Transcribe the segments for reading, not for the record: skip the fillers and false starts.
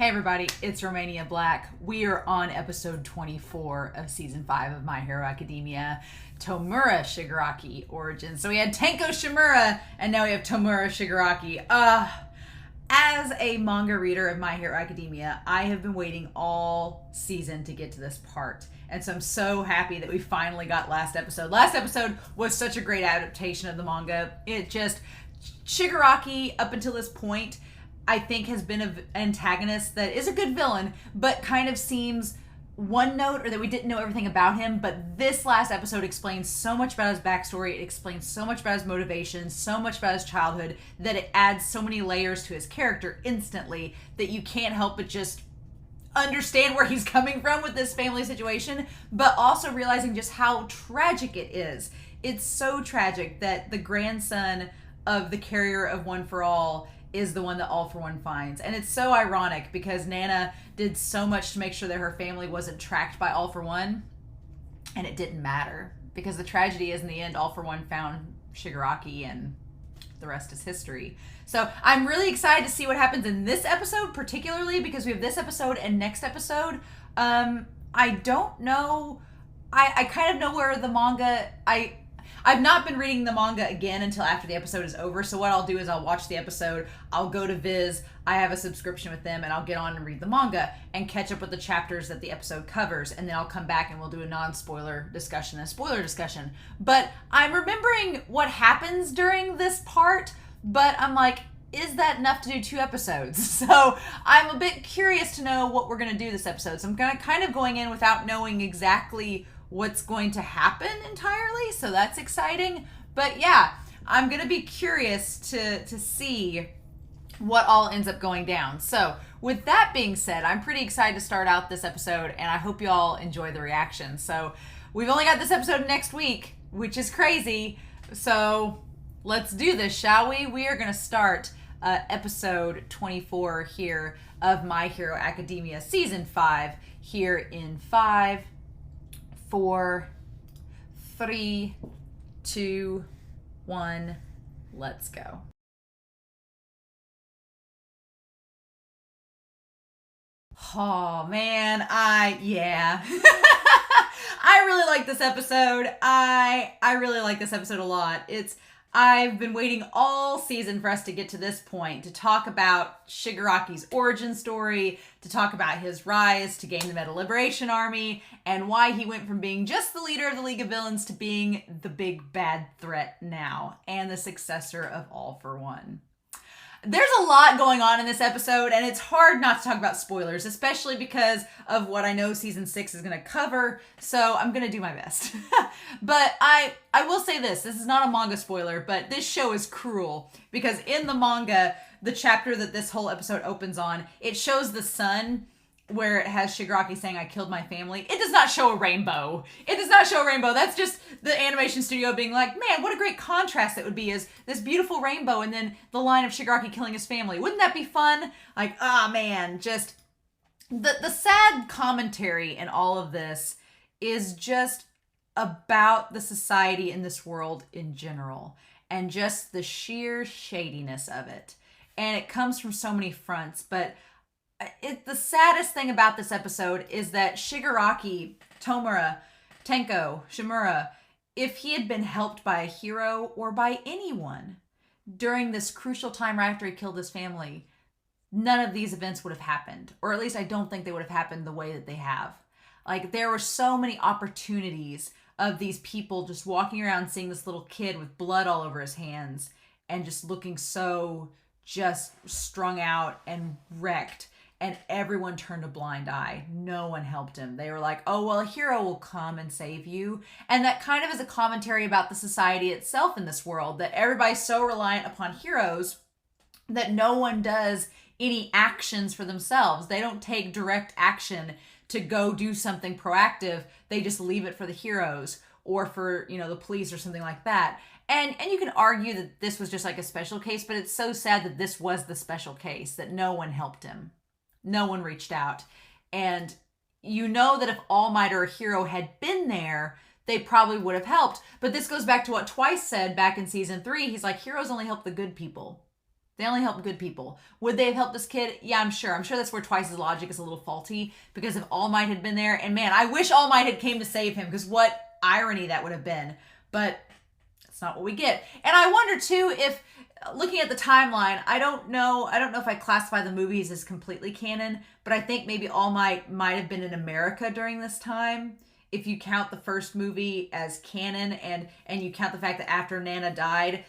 Hey everybody, it's Romania Black. We are on episode 24 of season 5 of My Hero Academia, Tomura Shigaraki Origins. So we had Tenko Shimura, and now we have Tomura Shigaraki. As a manga reader of My Hero Academia, I have been waiting all season to get to this part. And so I'm so happy that we finally got last episode. Last episode was such a great adaptation of the manga. Shigaraki, up until this point, I think has been an antagonist that is a good villain, but kind of seems one note, or that we didn't know everything about him. But this last episode explains so much about his backstory. It explains so much about his motivations, so much about his childhood, that it adds so many layers to his character instantly that you can't help but just understand where he's coming from with this family situation, but also realizing just how tragic it is. It's so tragic that the grandson of the carrier of One for All is the one that All for One finds. And it's so ironic because Nana did so much to make sure that her family wasn't tracked by All for One, and it didn't matter because the tragedy is, in the end, All for One found Shigaraki and the rest is history. So I'm really excited to see what happens in this episode, particularly because we have this episode and next episode. I don't know. I kind of know where the manga... I've not been reading the manga again until after the episode is over. So what I'll do is I'll watch the episode. I'll go to Viz. I have a subscription with them, and I'll get on and read the manga and catch up with the chapters that the episode covers. And then I'll come back and we'll do a non-spoiler discussion, a spoiler discussion. But I'm remembering what happens during this part, but I'm like, is that enough to do 2 episodes? So I'm a bit curious to know what we're going to do this episode. So I'm kind of going in without knowing exactly what's going to happen entirely, so that's exciting. But yeah, I'm gonna be curious to see what all ends up going down. So with that being said, I'm pretty excited to start out this episode, and I hope you all enjoy the reaction. So we've only got this episode next week, which is crazy, so let's do this, shall we? We are gonna start episode 24 here of My Hero Academia season 5 here in 5, 4, 3, 2, 1, let's go. Oh man, I really like this episode. I really like this episode a lot. I've been waiting all season for us to get to this point, to talk about Shigaraki's origin story, to talk about his rise to gain the Meta Liberation Army, and why he went from being just the leader of the League of Villains to being the big bad threat now, and the successor of All for One. There's a lot going on in this episode, and it's hard not to talk about spoilers, especially because of what I know season 6 is going to cover, so I'm going to do my best. But I will say this is not a manga spoiler, but this show is cruel, because in the manga, the chapter that this whole episode opens on, it shows the sun, where it has Shigaraki saying, "I killed my family." It does not show a rainbow. It does not show a rainbow. That's just the animation studio being like, man, what a great contrast it would be, is this beautiful rainbow and then the line of Shigaraki killing his family. Wouldn't that be fun? Like, man, just the sad commentary in all of this is just about the society in this world in general, and just the sheer shadiness of it. And it comes from so many fronts, but the saddest thing about this episode is that Shigaraki, Tomura, Tenko, Shimura, if he had been helped by a hero or by anyone during this crucial time right after he killed his family, none of these events would have happened. Or at least I don't think they would have happened the way that they have. Like, there were so many opportunities of these people just walking around seeing this little kid with blood all over his hands and just looking so just strung out and wrecked. And everyone turned a blind eye. No one helped him. They were like, oh, well, a hero will come and save you. And that kind of is a commentary about the society itself in this world, that everybody's so reliant upon heroes that no one does any actions for themselves. They don't take direct action to go do something proactive. They just leave it for the heroes or for, the police or something like that. And you can argue that this was just like a special case, but it's so sad that this was the special case, that no one helped him. No one reached out. And you know that if All Might or a hero had been there, they probably would have helped. But this goes back to what Twice said back in season 3. He's like, heroes only help the good people. They only help good people. Would they have helped this kid? Yeah, I'm sure. I'm sure that's where Twice's logic is a little faulty, because if All Might had been there, and man, I wish All Might had came to save him, because what irony that would have been. But that's not what we get. And I wonder too if, looking at the timeline, I don't know if I classify the movies as completely canon, but I think maybe All Might have been in America during this time. If you count the first movie as canon, and you count the fact that after Nana died,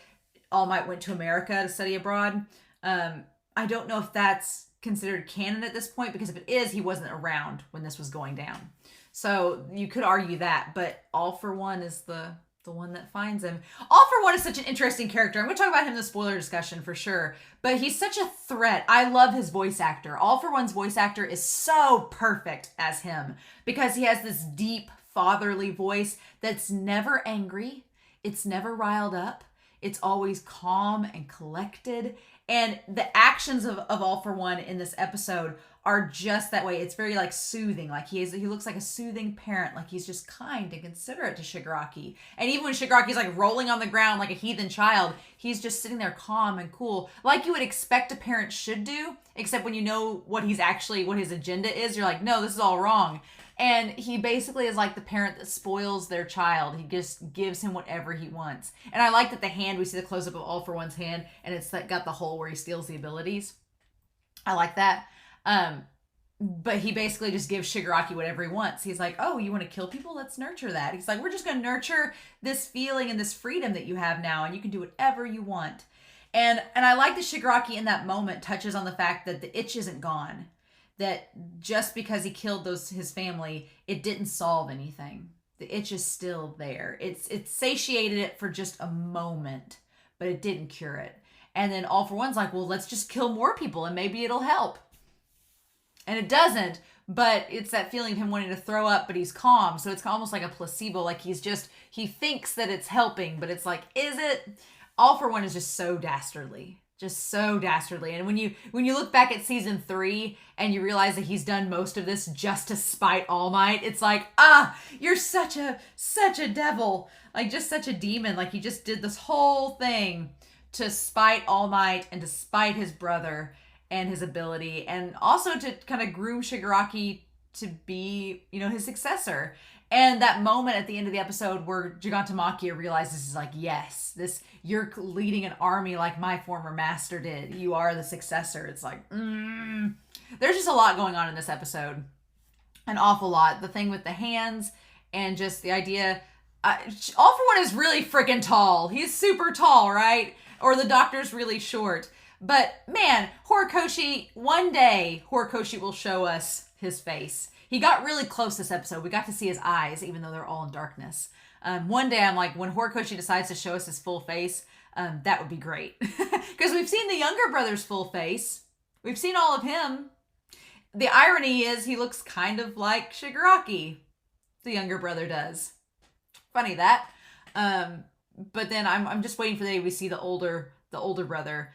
All Might went to America to study abroad. I don't know if that's considered canon at this point, because if it is, he wasn't around when this was going down. So you could argue that, but All for One is the one that finds him. All for One is such an interesting character. I'm going to talk about him in the spoiler discussion for sure, but he's such a threat. I love his voice actor. All for One's voice actor is so perfect as him, because he has this deep fatherly voice that's never angry. It's never riled up. It's always calm and collected. And the actions of All for One in this episode are just that way. It's very like soothing. Like he looks like a soothing parent. Like he's just kind and considerate to Shigaraki. And even when Shigaraki's like rolling on the ground like a heathen child, he's just sitting there calm and cool. Like you would expect a parent should do, except when you know what his agenda is, you're like, no, this is all wrong. And he basically is like the parent that spoils their child. He just gives him whatever he wants. And I like that the hand, we see the close-up of All for One's hand, and it's got the hole where he steals the abilities. I like that. But he basically just gives Shigaraki whatever he wants. He's like, oh, you want to kill people? Let's nurture that. He's like, we're just going to nurture this feeling and this freedom that you have now, and you can do whatever you want. And I like that Shigaraki in that moment touches on the fact that the itch isn't gone. That just because he killed his family, it didn't solve anything. The itch is still there. It satiated it for just a moment, but it didn't cure it. And then All for One's like, well, let's just kill more people and maybe it'll help. And it doesn't, but it's that feeling of him wanting to throw up, but he's calm. So it's almost like a placebo. Like he thinks that it's helping, but it's like, is it? All for One is just so dastardly. Just so dastardly. And when you look back at season 3 and you realize that he's done most of this just to spite All Might, it's like, you're such a devil. Like just such a demon. Like he just did this whole thing to spite All Might and to spite his brother and his ability, and also to kind of groom Shigaraki to be, his successor. And that moment at the end of the episode where Gigantomachia realizes, is like, yes, you're leading an army like my former master did. You are the successor. It's like, there's just a lot going on in this episode. An awful lot. The thing with the hands and just the idea. All for One is really freaking tall. He's super tall, right? Or the doctor's really short. But man, Horikoshi, one day Horikoshi will show us his face. He got really close this episode. We got to see his eyes, even though they're all in darkness. One day I'm like, when Horikoshi decides to show us his full face, that would be great. Because we've seen the younger brother's full face. We've seen all of him. The irony is he looks kind of like Shigaraki. The younger brother does. Funny that. But then I'm just waiting for the day we see the older brother,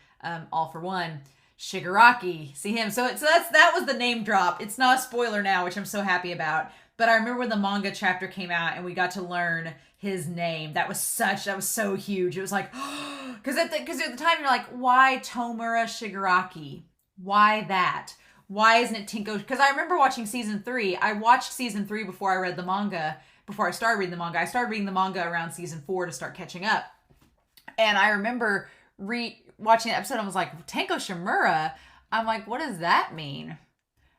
All for One. Shigaraki, see him. So that was the name drop. It's not a spoiler now, which I'm so happy about. But I remember when the manga chapter came out and we got to learn his name. That was so huge. It was like, because at the time you're like, why Tomura Shigaraki? Why that? Why isn't it Tinko? Because I remember watching season 3. I watched season 3 before I read the manga. Before I started reading the manga, I started reading the manga around season 4 to start catching up. And I remember watching that episode, I was like, Tenko Shimura? I'm like, what does that mean?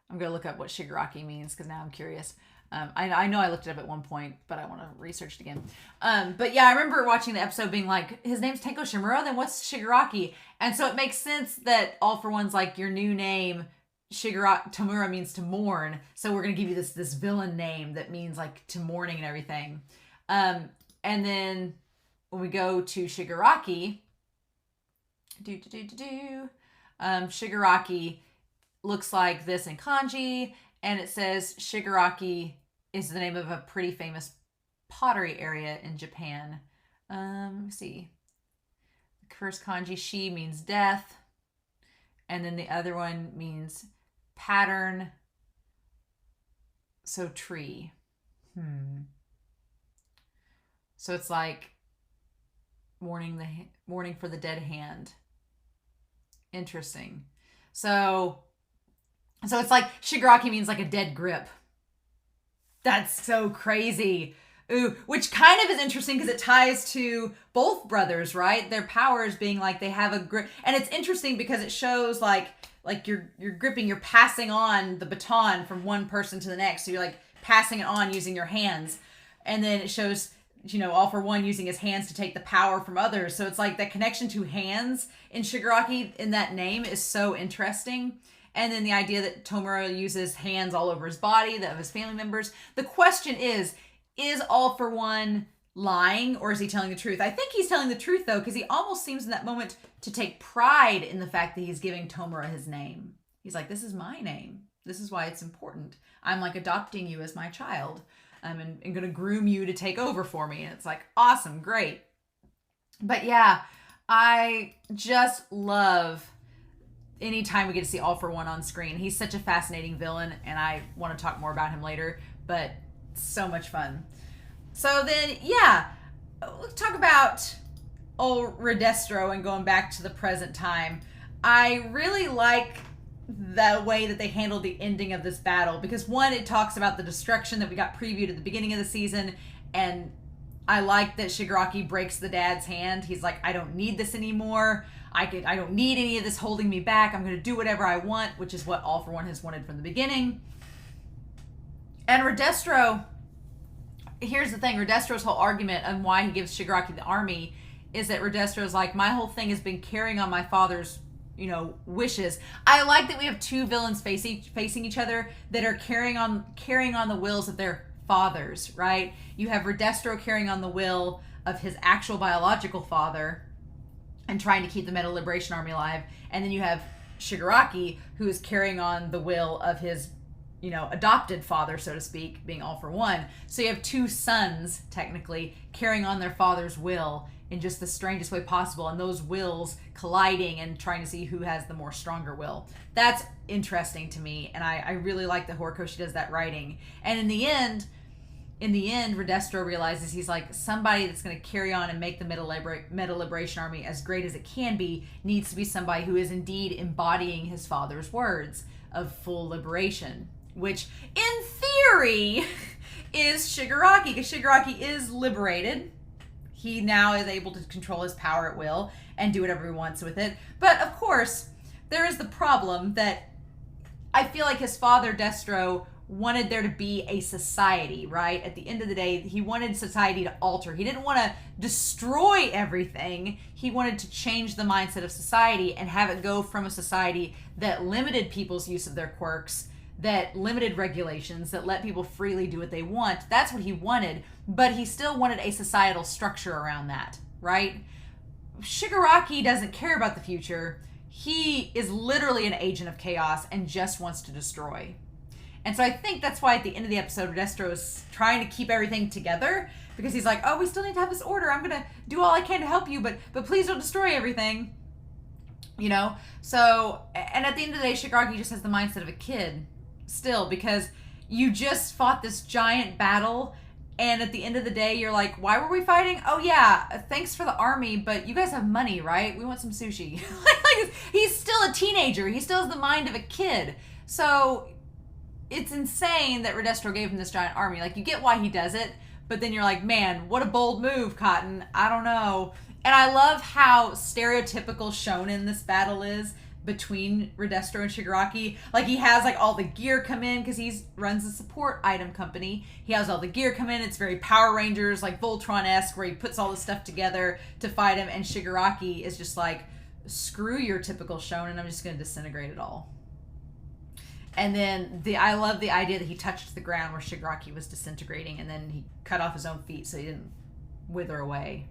I'm going to look up what Shigaraki means, because now I'm curious. I know I looked it up at one point, but I want to research it again. But yeah, I remember watching the episode being like, his name's Tenko Shimura, then what's Shigaraki? And so it makes sense that All for One's like, your new name, Tomura means to mourn, so we're going to give you this villain name that means like to mourning and everything. And then when we go to Shigaraki, Shigaraki looks like this in kanji, and it says Shigaraki is the name of a pretty famous pottery area in Japan. Let me see. The first kanji, shi, means death, and then the other one means pattern, so tree. So it's like mourning for the dead hand. Interesting. So it's like Shigaraki means like a dead grip. That's so crazy. Ooh, which kind of is interesting because it ties to both brothers, right? Their powers being like they have a grip, and it's interesting because it shows like you're gripping, you're passing on the baton from one person to the next. So you're like passing it on using your hands, and then it shows All For One using his hands to take the power from others. So it's like that connection to hands in Shigaraki in that name is so interesting. And then the idea that Tomura uses hands all over his body, that of his family members. The question is All For One lying or is he telling the truth? I think he's telling the truth though, because he almost seems in that moment to take pride in the fact that he's giving Tomura his name. He's like, this is my name. This is why it's important. I'm like adopting you as my child. And going to groom you to take over for me. And it's like, awesome, great. But yeah, I just love anytime we get to see All For One on screen. He's such a fascinating villain, and I want to talk more about him later, but so much fun. So then, yeah, let's talk about old Redestro and going back to the present time. I really like the way that they handled the ending of this battle because one, it talks about the destruction that we got previewed at the beginning of the season, and I like that Shigaraki breaks the dad's hand. He's like, I don't need this anymore. I don't need any of this holding me back. I'm going to do whatever I want, which is what All For One has wanted from the beginning. And Redestro, here's the thing, Redestro's whole argument on why he gives Shigaraki the army is that Redestro's like, my whole thing has been carrying on my father's wishes. I like that we have two villains facing each other that are carrying on the wills of their fathers, right? You have Redestro carrying on the will of his actual biological father and trying to keep the Metal Liberation Army alive, and then you have Shigaraki who is carrying on the will of his adopted father, so to speak, being All For One. So you have two sons technically carrying on their father's will in just the strangest way possible, and those wills colliding and trying to see who has the more stronger will. That's interesting to me, and I really like that Horikoshi does that writing. And in the end, Redestro realizes he's like, somebody that's going to carry on and make the Metal Liberation Army as great as it can be needs to be somebody who is indeed embodying his father's words of full liberation, which in theory is Shigaraki, because Shigaraki is liberated. He now is able to control his power at will and do whatever he wants with it. But of course, there is the problem that I feel like his father, Destro, wanted there to be a society, right? At the end of the day, he wanted society to alter. He didn't want to destroy everything. He wanted to change the mindset of society and have it go from a society that limited people's use of their quirks, that limited regulations, that let people freely do what they want. That's what he wanted, but he still wanted a societal structure around that, right? Shigaraki doesn't care about the future. He is literally an agent of chaos and just wants to destroy. And so I think that's why at the end of the episode, Redestro is trying to keep everything together, because he's like, oh, we still need to have this order. I'm going to do all I can to help you, but please don't destroy everything. So, and at the end of the day, Shigaraki just has the mindset of a kid still, because you just fought this giant battle, and at the end of the day, you're like, why were we fighting? Oh yeah, thanks for the army, but you guys have money, right? We want some sushi. Like, he's still a teenager. He still has the mind of a kid. So it's insane that Redestro gave him this giant army. Like, you get why he does it, but then you're like, man, what a bold move, Cotton. I don't know. And I love how stereotypical shonen this battle is between Redestro and Shigaraki. Like, he has like all the gear come in because he runs a support item company. He has all the gear come in. It's very Power Rangers, like Voltron-esque, where he puts all this stuff together to fight him. And Shigaraki is just like, screw your typical shonen. I'm just going to disintegrate it all. And then I love the idea that he touched the ground where Shigaraki was disintegrating, and then he cut off his own feet so he didn't wither away.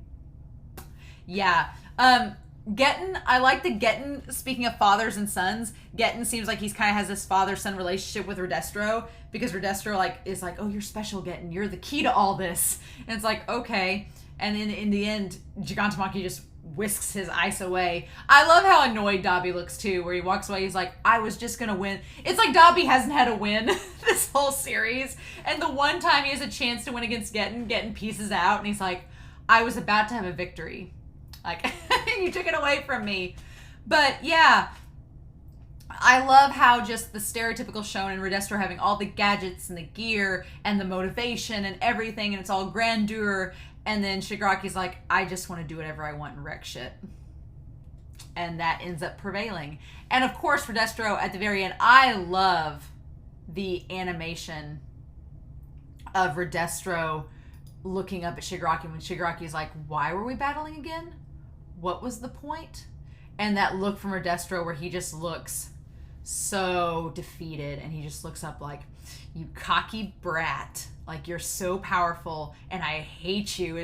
Yeah. Getten, I like the Getten, speaking of fathers and sons, Getten seems like he's kind of has this father-son relationship with Redestro, because Redestro is like, oh, you're special, Getten. You're the key to all this. And it's like, okay. And then in the end, Gigantomachia just whisks his ice away. I love how annoyed Dabi looks too, where he walks away, he's like, I was just gonna win. It's like Dabi hasn't had a win this whole series, and the one time he has a chance to win against Getten pieces out, and he's like, I was about to have a victory. Like, you took it away from me. But yeah, I love how just the stereotypical shonen Redestro having all the gadgets and the gear and the motivation and everything, and it's all grandeur. And then Shigaraki's like, I just want to do whatever I want and wreck shit. And that ends up prevailing. And of course, Redestro at the very end, I love the animation of Redestro looking up at Shigaraki when Shigaraki's like, why were we battling again? What was the point? And that look from Redestro where he just looks so defeated and he just looks up like, you cocky brat. Like, you're so powerful and I hate you.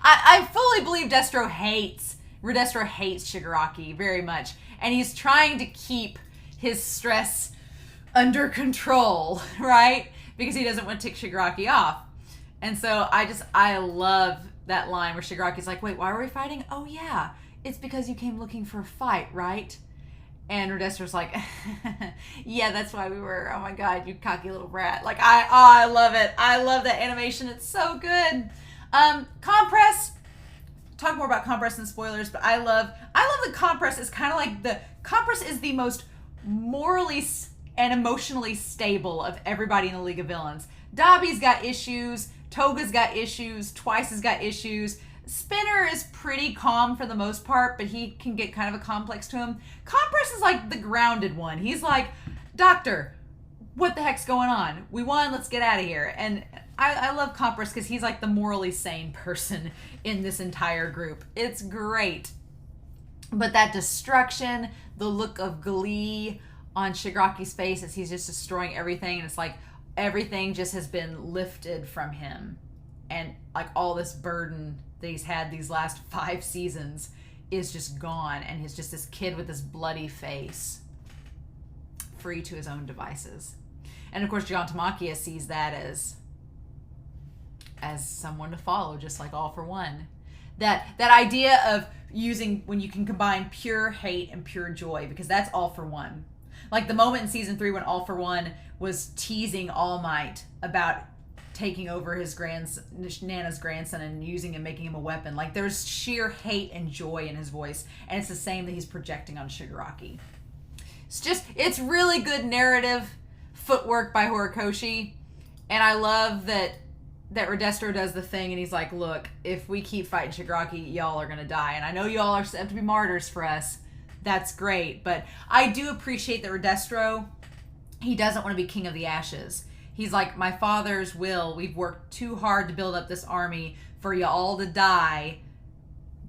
I fully believe Redestro hates Shigaraki very much. And he's trying to keep his stress under control, right? Because he doesn't want to tick Shigaraki off. And so I love that line where Shigaraki's like, wait, why were we fighting? Oh yeah, it's because you came looking for a fight, right? And Redestro's like, yeah, that's why we were. Oh my God, you cocky little brat. Like, I love it. I love that animation. It's so good. Compress. Talk more about Compress and spoilers, but I love the Compress is kind of like Compress is the most morally and emotionally stable of everybody in the League of Villains. Dobby's got issues. Toga's got issues. Twice has got issues. Spinner is pretty calm for the most part, but he can get kind of a complex to him. Compress is like the grounded one. He's like, Doctor, what the heck's going on? We won, let's get out of here. And I love Compress because he's like the morally sane person in this entire group. It's great. But that destruction, the look of glee on Shigaraki's face as he's just destroying everything, and it's like everything just has been lifted from him. And like all this burden that he's had these last 5 seasons is just gone, and he's just this kid with this bloody face, free to his own devices. And of course, John Tamakia sees that as someone to follow, just like All for One. That idea of using when you can combine pure hate and pure joy, because that's All for One. Like the moment in season 3 when All for One was teasing All Might about taking over his Nana's grandson and using him, making him a weapon. Like there's sheer hate and joy in his voice, and it's the same that he's projecting on Shigaraki. It's really good narrative footwork by Horikoshi, and I love that Redestro does the thing, and he's like, look, if we keep fighting Shigaraki, y'all are gonna die, and I know y'all are set to be martyrs for us. That's great, but I do appreciate that Redestro, he doesn't want to be king of the ashes. He's like, my father's will, we've worked too hard to build up this army for you all to die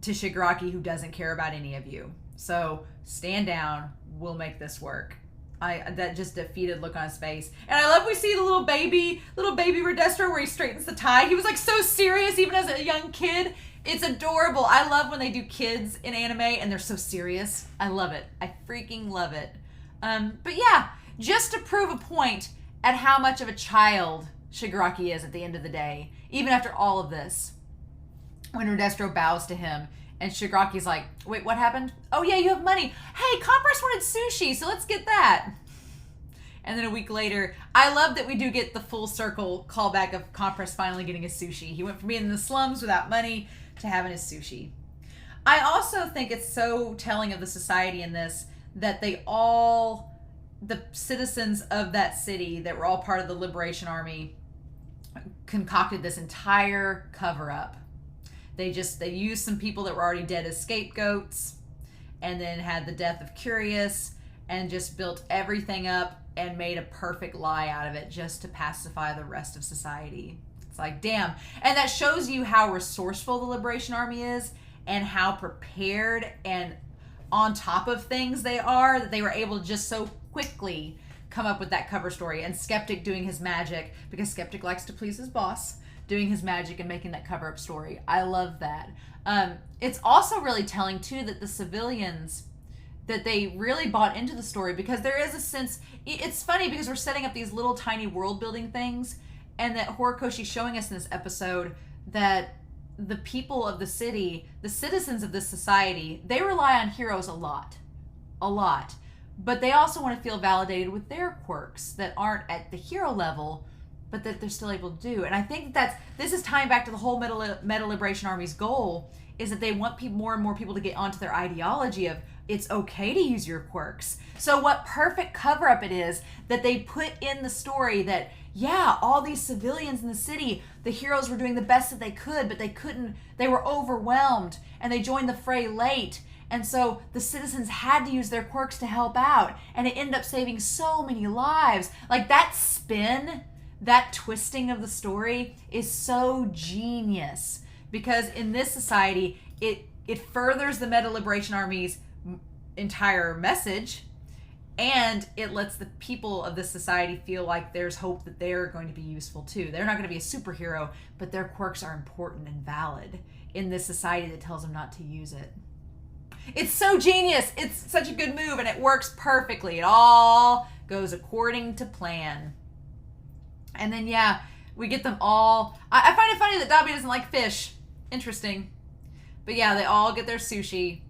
to Shigaraki, who doesn't care about any of you. So stand down, we'll make this work. That just defeated look on his face. And I love we see the little baby Redestro where he straightens the tie. He was like so serious even as a young kid. It's adorable. I love when they do kids in anime and they're so serious. I love it. I freaking love it. But yeah, just to prove a point at how much of a child Shigaraki is at the end of the day, even after all of this, when Redestro bows to him and Shigaraki's like, wait, what happened? Oh yeah, you have money. Hey, Compress wanted sushi, so let's get that. And then a week later, I love that we do get the full circle callback of Compress finally getting his sushi. He went from being in the slums without money to having his sushi. I also think it's so telling of the society in this that the citizens of that city that were all part of the Liberation Army concocted this entire cover-up. They used some people that were already dead as scapegoats, and then had the death of Curious, and just built everything up and made a perfect lie out of it just to pacify the rest of society. It's like, damn. And that shows you how resourceful the Liberation Army is, and how prepared and on top of things they are, that they were able to just so quickly come up with that cover story. And Skeptic doing his magic, because Skeptic likes to please his boss, doing his magic and making that cover-up story. I love that. It's also really telling, too, that the civilians, that they really bought into the story, because there is a sense, it's funny because we're setting up these little tiny world-building things, and that Horikoshi's showing us in this episode that the people of the city, the citizens of this society, they rely on heroes a lot. But they also want to feel validated with their quirks that aren't at the hero level, but that they're still able to do. And I think this is tying back to the whole Meta Liberation Army's goal, is that they want more and more people to get onto their ideology of, it's okay to use your quirks. So what perfect cover-up it is that they put in the story that, yeah, all these civilians in the city, the heroes were doing the best that they could, but they were overwhelmed, and they joined the fray late. And so the citizens had to use their quirks to help out, and it ended up saving so many lives. Like, that spin, that twisting of the story is so genius, because in this society, it furthers the Meta Liberation Army's entire message, and it lets the people of this society feel like there's hope that they're going to be useful too. They're not going to be a superhero, but their quirks are important and valid in this society that tells them not to use it. It's so genius. It's such a good move, and it works perfectly. It all goes according to plan. And then, yeah, we get them all. I find it funny that Dobby doesn't like fish. Interesting. But yeah, they all get their sushi,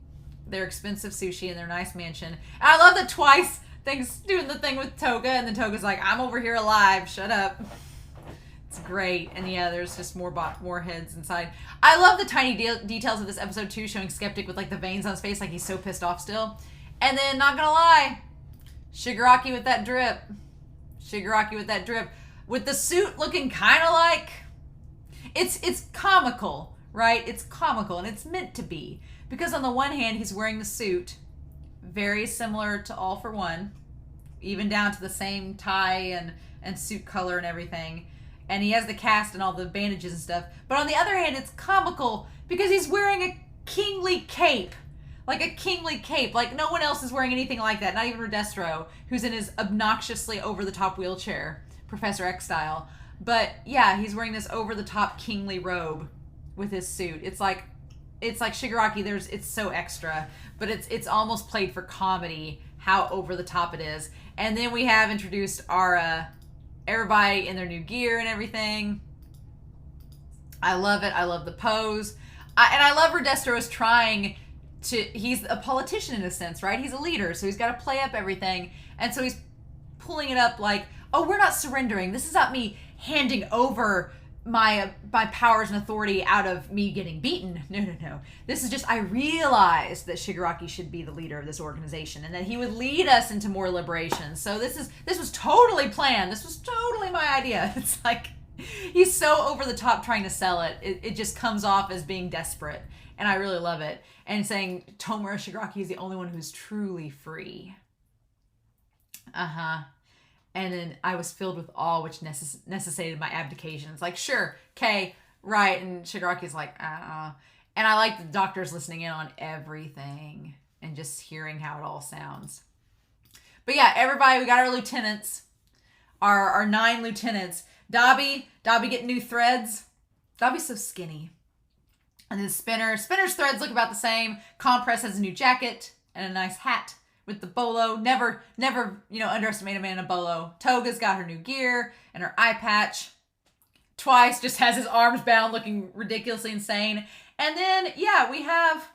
their expensive sushi in their nice mansion. And I love that Twice things doing the thing with Toga, and then Toga's like, I'm over here alive, shut up. It's great. And yeah, there's just more heads inside. I love the tiny details of this episode too, showing Skeptic with like the veins on his face, like he's so pissed off still. And then, not gonna lie, Shigaraki with that drip. With the suit looking kind of like, it's comical, right? It's comical, and it's meant to be. Because on the one hand, he's wearing the suit, very similar to All for One, even down to the same tie and suit color and everything. And he has the cast and all the bandages and stuff. But on the other hand, it's comical because he's wearing a kingly cape. Like a kingly cape. Like no one else is wearing anything like that. Not even Redestro, who's in his obnoxiously over-the-top wheelchair, Professor X style. But yeah, he's wearing this over-the-top kingly robe with his suit. It's like Shigaraki, it's so extra, but it's almost played for comedy how over the top it is. And then we have introduced our everybody in their new gear and everything. I love it. I love the pose. And I love Redestro is trying to, he's a politician in a sense, right? He's a leader, so he's got to play up everything. And so he's pulling it up like, oh, we're not surrendering. This is not me handing over my powers and authority out of me getting beaten. No. This is just, I realized that Shigaraki should be the leader of this organization and that he would lead us into more liberation. So this was totally planned. This was totally my idea. It's like, he's so over the top trying to sell it. It just comes off as being desperate. And I really love it. And saying Tomura Shigaraki is the only one who's truly free. And then I was filled with awe, which necessitated my abdication. It's like, sure, okay, right. And Shigaraki's like, And I like the doctors listening in on everything and just hearing how it all sounds. But yeah, everybody, we got our lieutenants, our 9 lieutenants. Dobby getting new threads. Dobby's so skinny. And then Spinner's threads look about the same. Compress has a new jacket and a nice hat. With the bolo, never, underestimate a man in a bolo. Toga's got her new gear and her eye patch. Twice just has his arms bound, looking ridiculously insane. And then, yeah, we have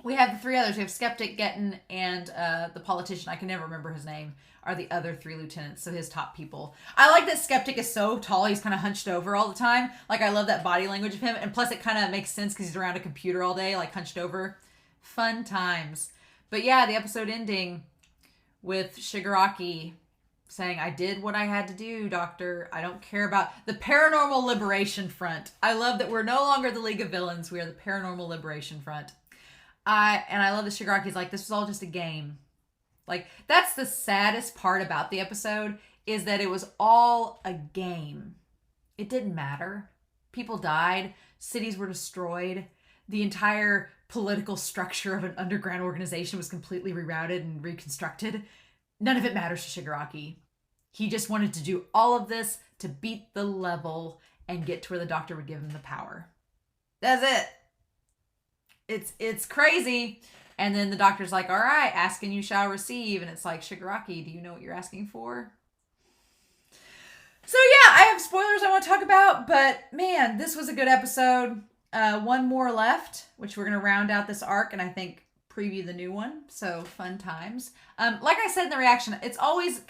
the 3 others. We have Skeptic, Gettin, and the politician. I can never remember his name. Are the other 3 lieutenants, so his top people. I like that Skeptic is so tall, he's kind of hunched over all the time. Like, I love that body language of him. And plus, it kind of makes sense because he's around a computer all day, like hunched over. Fun times. But yeah, the episode ending with Shigaraki saying, I did what I had to do, Doctor. I don't care about the Paranormal Liberation Front. I love that we're no longer the League of Villains. We are the Paranormal Liberation Front. And I love that Shigaraki's like, this was all just a game. Like, that's the saddest part about the episode, is that it was all a game. It didn't matter. People died. Cities were destroyed. The entire political structure of an underground organization was completely rerouted and reconstructed. None of it matters to Shigaraki. He just wanted to do all of this to beat the level and get to where the Doctor would give him the power. That's it. It's crazy. And then the Doctor's like, all right, ask and you shall receive. And it's like, Shigaraki, do you know what you're asking for? So yeah, I have spoilers I want to talk about, but man, this was a good episode. 1 more left, which we're going to round out this arc and I think preview the new one. So fun times. Like I said in the reaction, it's always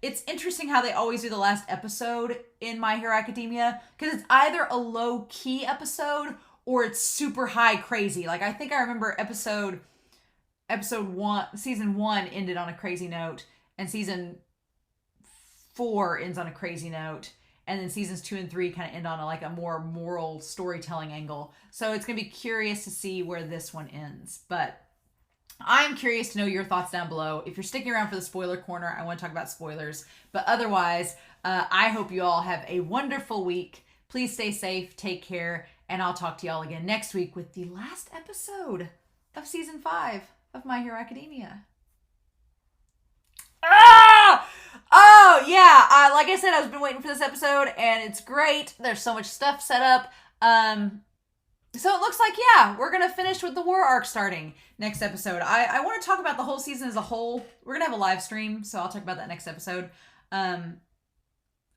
it's interesting how they always do the last episode in My Hero Academia, because it's either a low-key episode or it's super high crazy. Like, I think I remember episode season 1 ended on a crazy note, and season 4 ends on a crazy note, and then seasons 2 and 3 kind of end on a more moral storytelling angle. So it's gonna be curious to see where this one ends. But I'm curious to know your thoughts down below. If you're sticking around for the spoiler corner, I want to talk about spoilers. But otherwise, I hope you all have a wonderful week. Please stay safe, take care, and I'll talk to y'all again next week with the last episode of season 5 of My Hero Academia. Ah! Oh, yeah. Like I said, I've been waiting for this episode, and it's great. There's so much stuff set up. So it looks like, yeah, we're going to finish with the war arc starting next episode. I want to talk about the whole season as a whole. We're going to have a live stream, so I'll talk about that next episode.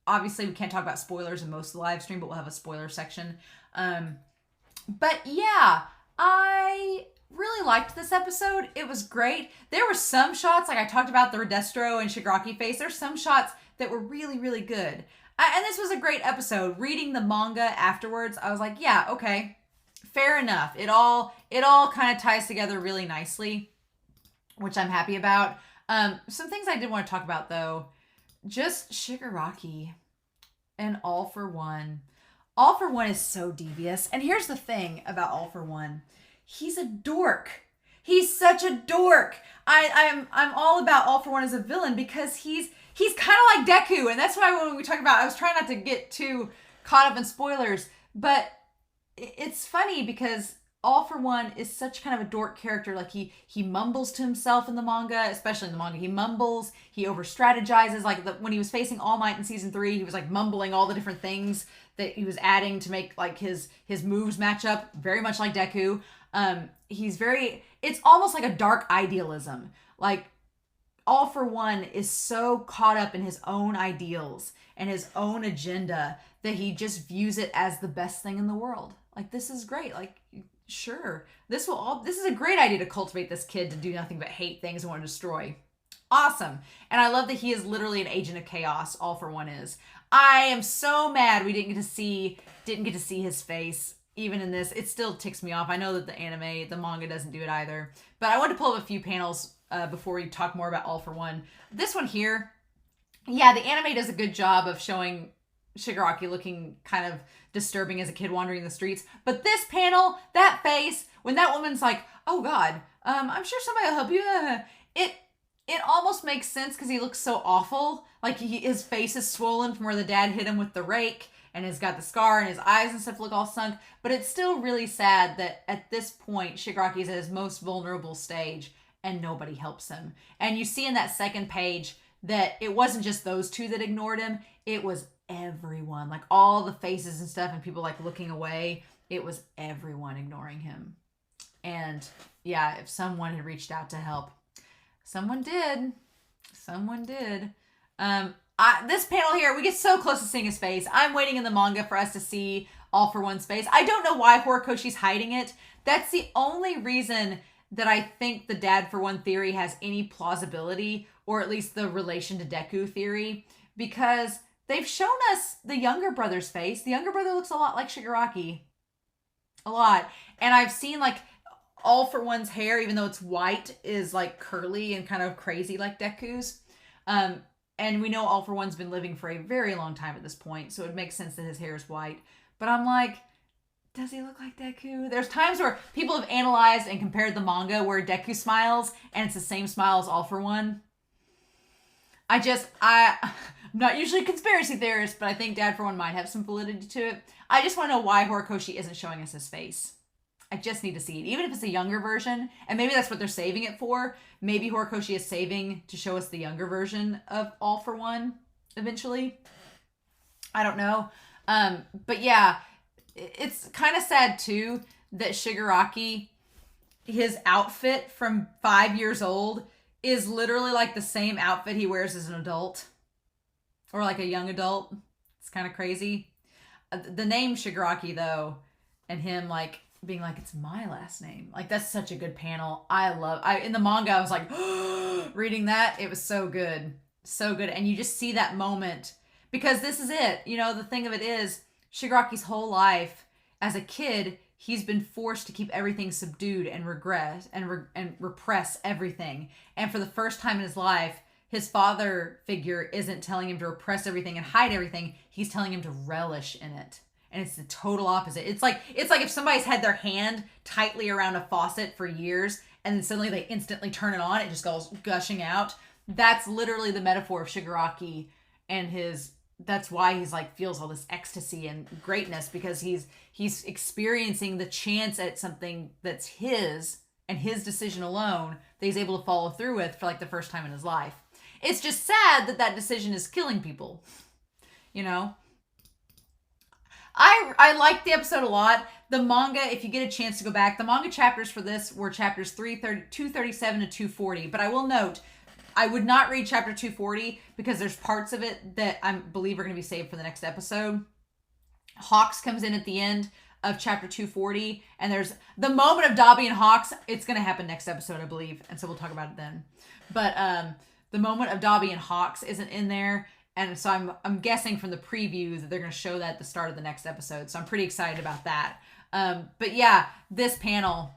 Obviously, we can't talk about spoilers in most of the live stream, but we'll have a spoiler section. But yeah, I really liked this episode. It was great. There were some shots, like I talked about the Redestro and Shigaraki face. There's some shots that were really, really good. And this was a great episode. Reading the manga afterwards, I was like, yeah, okay. Fair enough. It all kind of ties together really nicely, which I'm happy about. Some things I did want to talk about, though. Just Shigaraki and All for One. All for One is so devious. And here's the thing about All for One. He's a dork. He's such a dork. I'm all about All for One as a villain because he's kind of like Deku. And that's why when we talk about, I was trying not to get too caught up in spoilers, but it's funny because All for One is such kind of a dork character. Like he mumbles to himself in the manga, especially in the manga. He mumbles, he over strategizes. Like when he was facing All Might in season 3, he was like mumbling all the different things that he was adding to make like his moves match up, very much like Deku. It's almost like a dark idealism. Like All for One is so caught up in his own ideals and his own agenda that he just views it as the best thing in the world. Like, this is great. Like, sure. This is a great idea to cultivate this kid to do nothing but hate things and want to destroy. Awesome. And I love that he is literally an agent of chaos. All for One is. I am so mad we didn't get to see his face even in this. It still ticks me off. I know that the manga doesn't do it either. But I want to pull up a few panels before we talk more about All for One. This one here, yeah, the anime does a good job of showing Shigaraki looking kind of disturbing as a kid wandering the streets. But this panel, that face, when that woman's like, oh God, I'm sure somebody will help you. It almost makes sense because he looks so awful. Like his face is swollen from where the dad hit him with the rake, and he's got the scar, and his eyes and stuff look all sunk. But it's still really sad that at this point, Shigaraki is at his most vulnerable stage, and nobody helps him. And you see in that second page that it wasn't just those two that ignored him. It was everyone. Like all the faces and stuff, and people like looking away. It was everyone ignoring him. And yeah, if someone had reached out to help, someone did. This panel here, we get so close to seeing his face. I'm waiting in the manga for us to see All for One's face. I don't know why Horikoshi's hiding it. That's the only reason that I think the Dad for One theory has any plausibility, or at least the relation to Deku theory, because they've shown us the younger brother's face. The younger brother looks a lot like Shigaraki. A lot. And I've seen like All for One's hair, even though it's white, is like curly and kind of crazy like Deku's. And we know All for One's been living for a very long time at this point, so it makes sense that his hair is white. But I'm like, does he look like Deku? There's times where people have analyzed and compared the manga where Deku smiles, and it's the same smile as All for One. I'm not usually a conspiracy theorist, but I think Dad for One might have some validity to it. I just want to know why Horikoshi isn't showing us his face. I just need to see it. Even if it's a younger version, and maybe that's what they're saving it for. Maybe Horikoshi is saving to show us the younger version of All for One eventually. I don't know. But yeah, it's kind of sad too that Shigaraki, his outfit from 5 years old is literally like the same outfit he wears as an adult. Or like a young adult. It's kind of crazy. The name Shigaraki though, and him like being like, it's my last name. Like, that's such a good panel. In the manga, I was like, reading that, it was so good. So good. And you just see that moment. Because this is it. You know, the thing of it is, Shigaraki's whole life, as a kid, he's been forced to keep everything subdued and regress and repress everything. And for the first time in his life, his father figure isn't telling him to repress everything and hide everything. He's telling him to relish in it. And it's the total opposite. It's like if somebody's had their hand tightly around a faucet for years and then suddenly they instantly turn it on, it just goes gushing out. That's literally the metaphor of Shigaraki and that's why he's like feels all this ecstasy and greatness, because he's experiencing the chance at something that's his and his decision alone that he's able to follow through with for like the first time in his life. It's just sad that decision is killing people, you know? I liked the episode a lot. The manga, if you get a chance to go back, the manga chapters for this were chapters 237 to 240. But I will note, I would not read chapter 240 because there's parts of it that I believe are going to be saved for the next episode. Hawks comes in at the end of chapter 240, and there's the moment of Dobby and Hawks. It's going to happen next episode, I believe, and so we'll talk about it then. But the moment of Dobby and Hawks isn't in there, and so I'm guessing from the preview that they're going to show that at the start of the next episode. So I'm pretty excited about that. But yeah, this panel,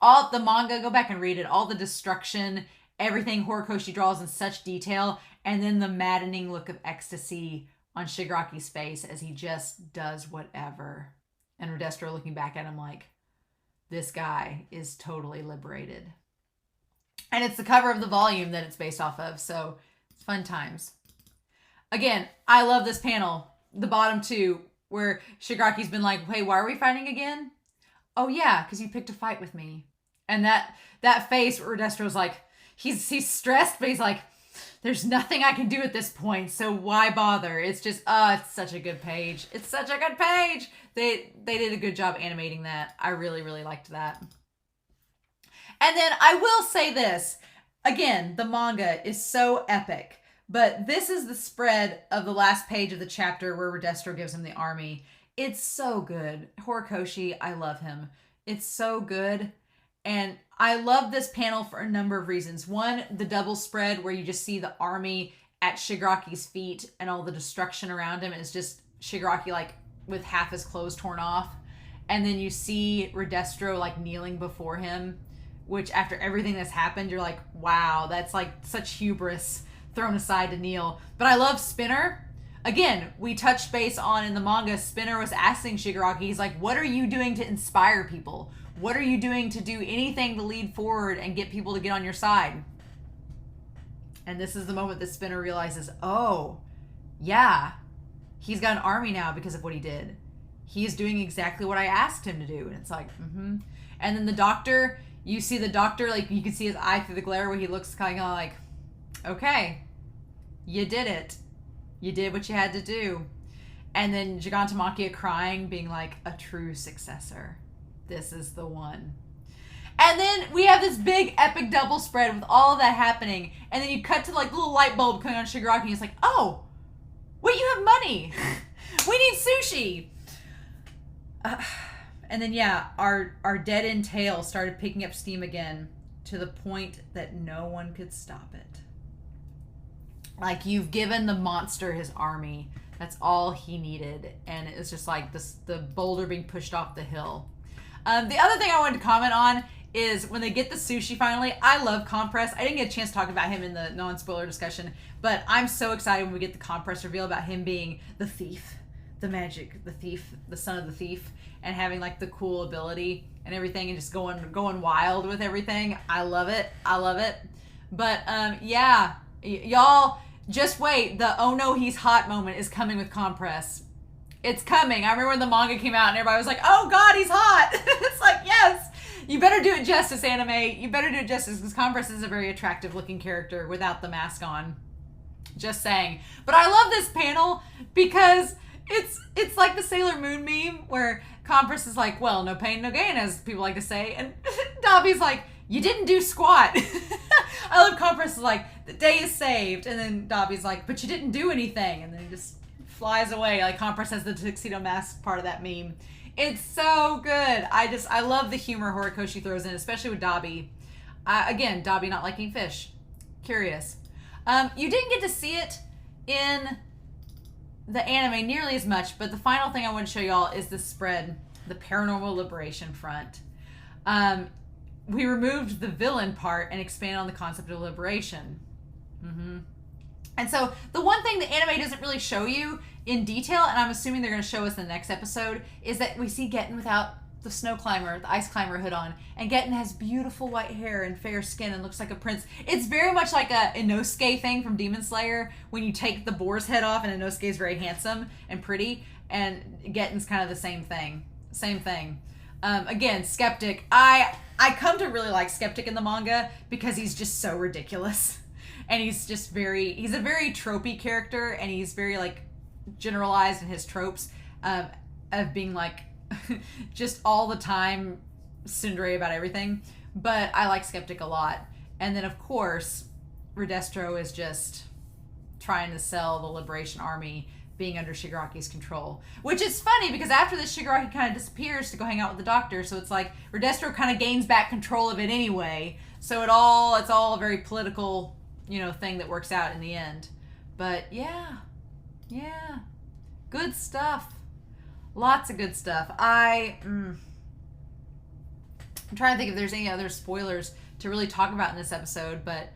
all the manga, go back and read it. All the destruction, everything Horikoshi draws in such detail, and then the maddening look of ecstasy on Shigaraki's face as he just does whatever. And Redestro looking back at him like, this guy is totally liberated. And it's the cover of the volume that it's based off of, so it's fun times. Again, I love this panel, the bottom two, where Shigaraki's been like, hey, why are we fighting again? Oh yeah, because you picked a fight with me. And that face where Redestro's like, he's stressed, but he's like, there's nothing I can do at this point, so why bother? It's just, it's such a good page. It's such a good page. They did a good job animating that. I really, really liked that. And then I will say this. Again, the manga is so epic, but this is the spread of the last page of the chapter where Redestro gives him the army. It's so good. Horikoshi, I love him. It's so good. And I love this panel for a number of reasons. One, the double spread where you just see the army at Shigaraki's feet and all the destruction around him. It's just Shigaraki like with half his clothes torn off. And then you see Redestro like kneeling before him, which after everything that's happened, you're like, wow, that's like such hubris thrown aside to kneel. But I love Spinner. Again, we touched base on in the manga, Spinner was asking Shigaraki, he's like, what are you doing to inspire people? What are you doing to do anything to lead forward and get people to get on your side? And this is the moment that Spinner realizes, oh, yeah, he's got an army now because of what he did. He's doing exactly what I asked him to do. And it's like, And then the doctor, you see the doctor, like you can see his eye through the glare where he looks kind of like, okay, you did it. You did what you had to do. And then Gigantomachia crying, being like, a true successor. This is the one. And then we have this big epic double spread with all of that happening. And then you cut to like little light bulb coming on Shigaraki. And it's like, oh, wait, you have money. We need sushi. And then, yeah, our dead end tail started picking up steam again to the point that no one could stop it. Like, you've given the monster his army. That's all he needed. And it was just like the boulder being pushed off the hill. The other thing I wanted to comment on is when they get the sushi finally, I love Compress. I didn't get a chance to talk about him in the non-spoiler discussion, but I'm so excited when we get the Compress reveal about him being the thief, the magic, the thief, the son of the thief, and having like the cool ability and everything and just going wild with everything. I love it. I love it. But yeah, y'all just wait. The oh no, he's hot moment is coming with Compress. It's coming. I remember when the manga came out and everybody was like, oh God, he's hot. It's like, yes, you better do it justice, anime. You better do it justice because Compress is a very attractive looking character without the mask on. Just saying. But I love this panel because it's like the Sailor Moon meme where Compress is like, well, no pain, no gain, as people like to say. And Dobby's like, you didn't do squat. I love Compress is like, the day is saved. And then Dobby's like, but you didn't do anything. And then he just flies away. Like Compress has the tuxedo mask part of that meme. It's so good. I love the humor Horikoshi throws in, especially with Dobby. Again, Dobby not liking fish. Curious. You didn't get to see it in the anime nearly as much, but the final thing I want to show y'all is this spread the Paranormal Liberation Front. We removed the villain part and expanded on the concept of liberation. And so the one thing the anime doesn't really show you in detail, and I'm assuming they're going to show us in the next episode, is that we see Getten without the snow climber, the ice climber hood on. And Getten has beautiful white hair and fair skin and looks like a prince. It's very much like a Inosuke thing from Demon Slayer, when you take the boar's head off and Inosuke is very handsome and pretty, and Getten's kind of the same thing. Again, Skeptic. I come to really like Skeptic in the manga because he's just so ridiculous. And he's a very tropey character, and he's very like generalized in his tropes of being like just all the time tsundere about everything. But I like Skeptic a lot. And then of course, Redestro is just trying to sell the Liberation Army being under Shigaraki's control. Which is funny because after this, Shigaraki kind of disappears to go hang out with the doctor. So it's like Redestro kind of gains back control of it anyway. So it's all a very political, thing that works out in the end. But yeah. Good stuff. Lots of good stuff. I'm trying to think if there's any other spoilers to really talk about in this episode, but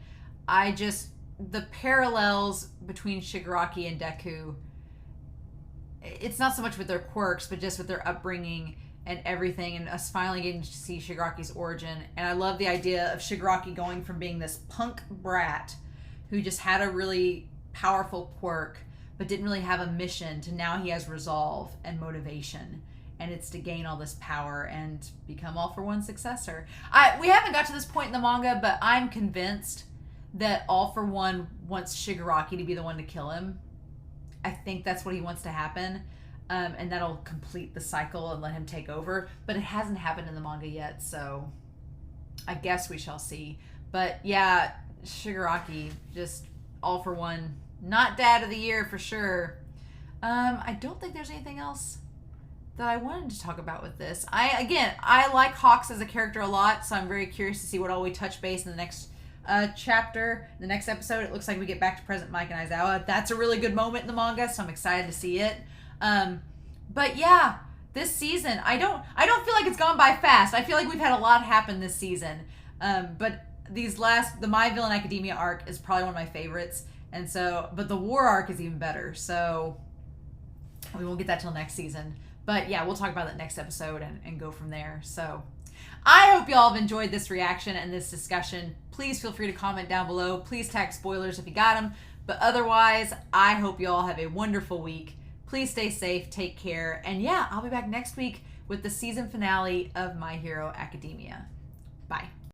the parallels between Shigaraki and Deku, it's not so much with their quirks, but just with their upbringing and everything, and us finally getting to see Shigaraki's origin. And I love the idea of Shigaraki going from being this punk brat who just had a really powerful quirk but didn't really have a mission, to now he has resolve and motivation, and it's to gain all this power and become All For One's successor. We haven't got to this point in the manga, but I'm convinced that All For One wants Shigaraki to be the one to kill him. I think that's what he wants to happen, and that'll complete the cycle and let him take over. But it hasn't happened in the manga yet, so I guess we shall see. But yeah, Shigaraki, just All For One. Not Dad of the Year for sure. I don't think there's anything else that I wanted to talk about with this. I like Hawks as a character a lot, so I'm very curious to see what all we touch base in the next chapter, the next episode. It looks like we get back to Present Mike and Aizawa. That's a really good moment in the manga, so I'm excited to see it. But yeah, this season, I don't feel like it's gone by fast. I feel like we've had a lot happen this season. But the My Villain Academia arc is probably one of my favorites. And so, but the war arc is even better. So we won't get that till next season. But yeah, we'll talk about that next episode and go from there. So I hope you all have enjoyed this reaction and this discussion. Please feel free to comment down below. Please tag spoilers if you got them. But otherwise, I hope you all have a wonderful week. Please stay safe, take care. And yeah, I'll be back next week with the season finale of My Hero Academia. Bye.